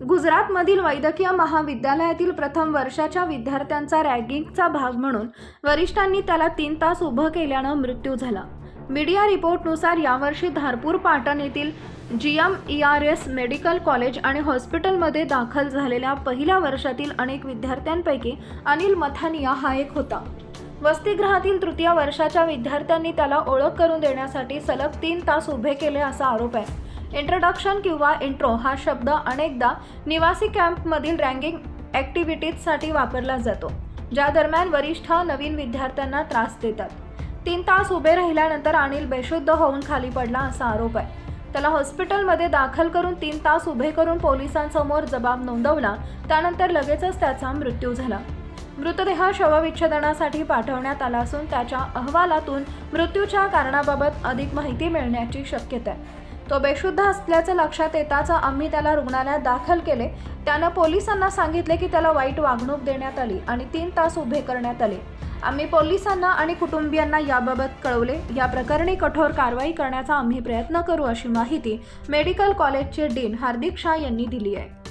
गुजरातमधील वैद्यकीय महाविद्यालयातील प्रथम वर्षाच्या विद्यार्थ्यांचा रॅगिंगचा भाग म्हणून वरिष्ठांनी त्याला 3 तास उभं केल्यानं मृत्यू झाला। मीडिया रिपोर्टनुसार यावर्षी धारपूर पाटण येथील GMERS मेडिकल कॉलेज आणि हॉस्पिटलमध्ये दाखल झालेल्या पहिल्या वर्षातील अनेक विद्यार्थ्यांपैकी अनिल मथानिया हा एक होता। वसतिगृहातील तृतीय वर्षाच्या विद्यार्थ्यांनी त्याला ओळख करून देण्यासाठी सलग 3 तास उभे केले असा आरोप आहे। इंट्रोडक्शन किंवा इंट्रो हा शब्द अनेकदा निवासी कॅम्पमधील रॅगिंग ॲक्टिव्हिटीजसाठी वापरला जातो, ज्या दरम्यान वरिष्ठ नवीन विद्यार्थ्यांना त्रास देतात। 3 तास उभे राहिल्यानंतर अनिल बेशुद्ध होऊन खाली पडला असा आरोप आहे। त्याला हॉस्पिटलमध्ये दाखल करून 3 तास उभे करून पोलिसांसमोर जबाब नोंदवला, त्यानंतर लगेचच त्याचा मृत्यू झाला। मृतदेह शवविच्छेदनासाठी पाठवण्यात आला असून त्याच्या अहवालातून मृत्यूच्या कारणाबाबत अधिक माहिती मिळण्याची शक्यता आहे। तो बेशुद्ध असल्याचं लक्षात येताच आम्ही त्याला रुग्णालयात दाखल केले। त्यानं पोलिसांना सांगितले की त्याला वाईट वागणूक देण्यात आली आणि 3 तास उभे करण्यात आले। आम्ही पोलिसांना आणि कुटुंबियांना याबाबत कळवले। या प्रकरणी कठोर कारवाई करण्याचा आम्ही प्रयत्न करू अशी माहिती मेडिकल कॉलेजचे डीन हार्दिक शाह यांनी दिली आहे।